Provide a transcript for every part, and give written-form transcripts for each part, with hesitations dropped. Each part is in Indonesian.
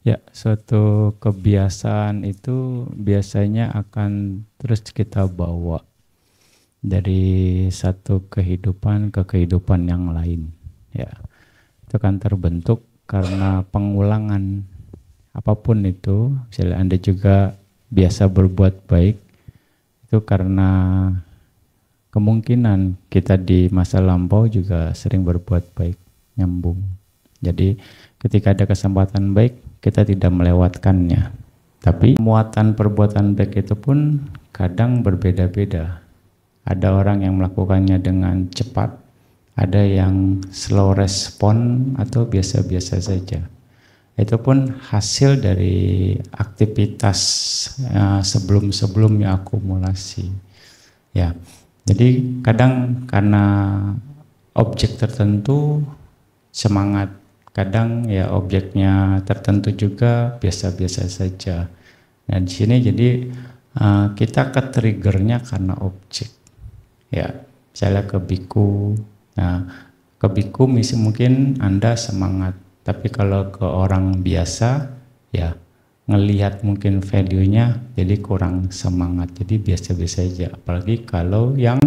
Ya, suatu kebiasaan itu biasanya akan terus kita bawa dari satu kehidupan ke kehidupan yang lain. Ya, itu kan terbentuk karena pengulangan apapun itu. Misalnya Anda juga biasa berbuat baik, itu karena kemungkinan kita di masa lampau juga sering berbuat baik, nyambung. Jadi ketika ada kesempatan baik, kita tidak melewatkannya. Tapi muatan perbuatan baik itu pun kadang berbeda-beda. Ada orang yang melakukannya dengan cepat, ada yang slow respon atau biasa-biasa saja. Itu pun hasil dari aktivitas sebelum-sebelumnya akumulasi. Ya, jadi kadang karena objek tertentu semangat, kadang ya objeknya tertentu juga biasa-biasa saja. Nah di sini jadi kita ke-triggernya karena objek. Ya, misalnya ke biku. Nah, ke biku mungkin Anda semangat, tapi kalau ke orang biasa ya ngelihat mungkin value-nya jadi kurang semangat, jadi biasa-biasa saja. Apalagi kalau yang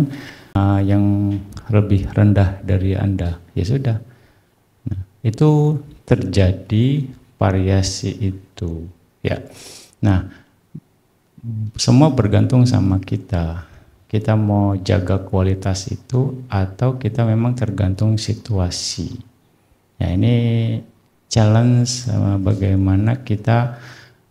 lebih rendah dari Anda, ya sudah. Nah, itu terjadi variasi itu, ya. Nah, semua bergantung sama kita. Kita mau jaga kualitas itu atau kita memang tergantung situasi. Ya, ini challenge bagaimana kita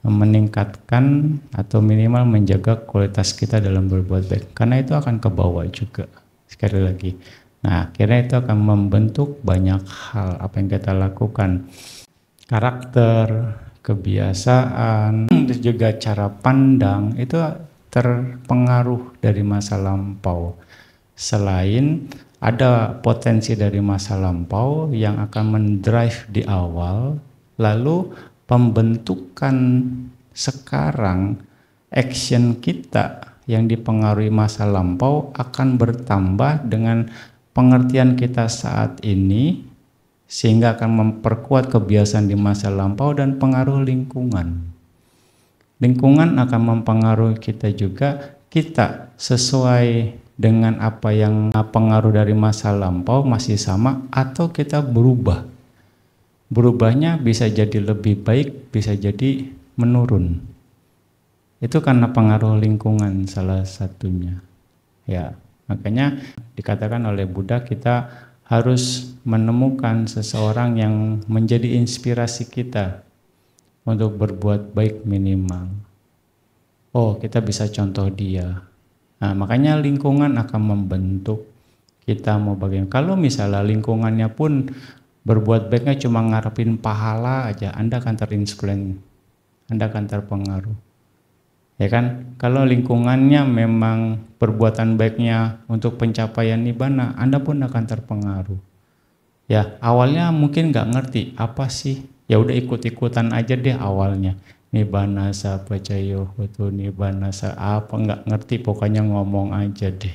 meningkatkan atau minimal menjaga kualitas kita dalam berbuat baik, karena itu akan ke bawah juga sekali lagi. Nah, akhirnya itu akan membentuk banyak hal apa yang kita lakukan, karakter, kebiasaan, terus juga cara pandang itu terpengaruh dari masa lampau. Selain ada potensi dari masa lampau yang akan mendrive di awal, lalu pembentukan sekarang action kita yang dipengaruhi masa lampau akan bertambah dengan pengertian kita saat ini, sehingga akan memperkuat kebiasaan di masa lampau dan pengaruh lingkungan. Lingkungan akan mempengaruhi kita juga, kita sesuai dengan apa yang pengaruh dari masa lampau masih sama atau kita berubah. Berubahnya bisa jadi lebih baik, bisa jadi menurun. Itu karena pengaruh lingkungan salah satunya. Ya, makanya dikatakan oleh Buddha kita harus menemukan seseorang yang menjadi inspirasi kita untuk berbuat baik minimal. Oh, kita bisa contoh dia. Nah, makanya lingkungan akan membentuk kita mau bagaimana. Kalau misalnya lingkungannya pun berbuat baiknya cuma ngarepin pahala aja, Anda akan terinfluence, Anda akan terpengaruh. Ya kan? Kalau lingkungannya memang perbuatan baiknya untuk pencapaian nibbana, Anda pun akan terpengaruh. Ya, awalnya mungkin nggak ngerti apa sih. Ya udah ikut-ikutan aja deh awalnya. Nibbana sa pacayo hotu, nibbana sa apa nggak ngerti, pokoknya ngomong aja deh.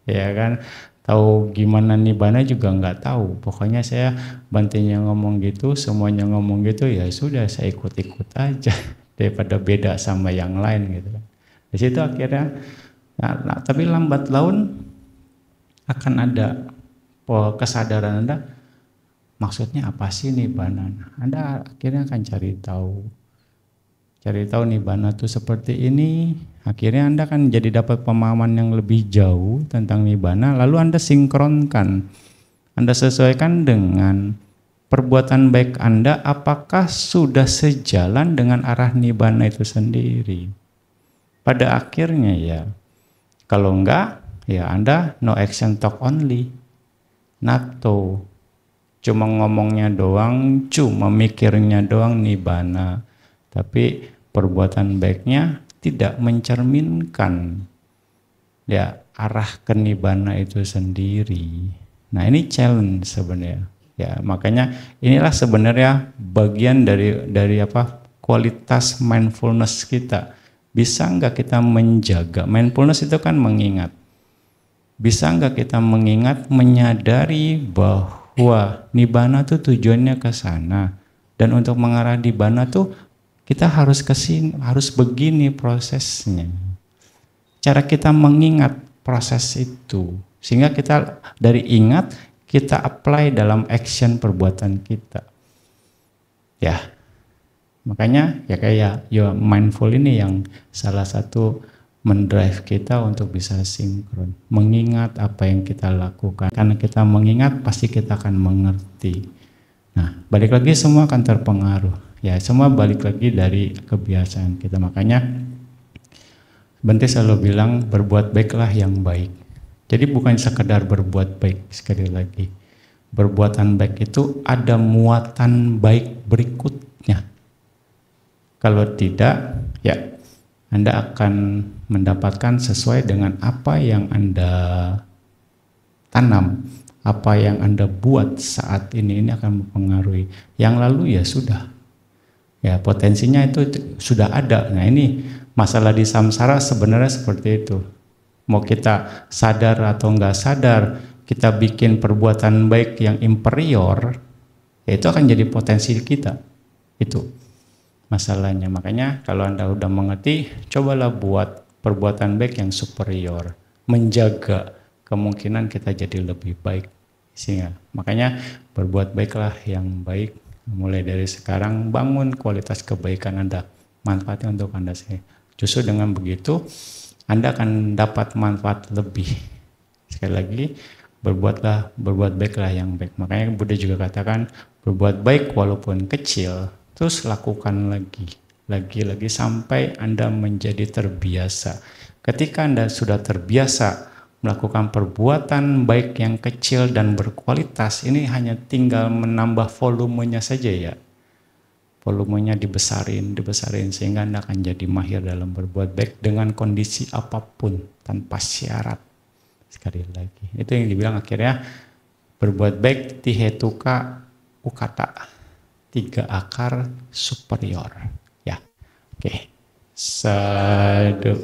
Ya kan? Tahu gimana nibbana juga nggak tahu. Pokoknya saya bantinya ngomong gitu, semuanya ngomong gitu, ya sudah saya ikut-ikut aja daripada beda sama yang lain gitu kan. Di situ akhirnya tapi lambat laun akan ada kesadaran Anda, maksudnya apa sih nibbana? Anda akhirnya akan cari tahu nibbana itu seperti ini. Akhirnya Anda kan jadi dapat pemahaman yang lebih jauh tentang nibbana, lalu Anda sinkronkan, Anda sesuaikan dengan perbuatan baik Anda, apakah sudah sejalan dengan arah nibbana itu sendiri. Pada akhirnya ya, kalau enggak, ya Anda no action talk only, nato. Cuma ngomongnya doang, cuma mikirnya doang nibbana, tapi perbuatan baiknya tidak mencerminkan ya arah ke nibbana itu sendiri. Nah, ini challenge sebenarnya. Ya, makanya inilah sebenarnya bagian dari apa? Kualitas mindfulness kita. Bisa enggak kita menjaga? Mindfulness itu kan mengingat. Bisa enggak kita mengingat, menyadari bahwa nibbana itu tujuannya ke sana, Dan untuk mengarah di bana tuh kita harus kesini, harus begini prosesnya. Cara kita mengingat proses itu, sehingga kita dari ingat kita apply dalam action perbuatan kita. Ya, makanya ya kayak mindful ini yang salah satu mendrive kita untuk bisa sinkron, mengingat apa yang kita lakukan. Karena kita mengingat pasti kita akan mengerti. Nah, balik lagi semua akan terpengaruh. Ya, semua balik lagi dari kebiasaan kita. Makanya Bante selalu bilang berbuat baiklah yang baik. Jadi bukan sekedar berbuat baik, sekali lagi. Perbuatan baik itu ada muatan baik berikutnya. Kalau tidak, ya Anda akan mendapatkan sesuai dengan apa yang Anda tanam, apa yang Anda buat saat ini akan mempengaruhi. Yang lalu ya sudah. Ya potensinya itu sudah ada. Nah ini masalah di samsara sebenarnya seperti itu. Mau kita sadar atau enggak sadar, kita bikin perbuatan baik yang inferior, ya itu akan jadi potensi kita. Itu masalahnya. Makanya kalau Anda udah mengerti, cobalah buat perbuatan baik yang superior, menjaga kemungkinan kita jadi lebih baik. Sehingga makanya berbuat baiklah yang baik. Mulai dari sekarang bangun kualitas kebaikan Anda, manfaatnya untuk Anda sendiri. Justru dengan begitu Anda akan dapat manfaat lebih. Sekali lagi, berbuat baiklah yang baik. Makanya Buddha juga katakan berbuat baik walaupun kecil, terus lakukan lagi sampai Anda menjadi terbiasa. Ketika Anda sudah terbiasa melakukan perbuatan baik yang kecil dan berkualitas, ini hanya tinggal menambah volumenya saja ya. Volumenya dibesarin sehingga Anda akan jadi mahir dalam berbuat baik dengan kondisi apapun tanpa syarat. Sekali lagi, itu yang dibilang akhirnya berbuat baik tihetuka ukata, 3 akar superior. Ya, oke. Sadu.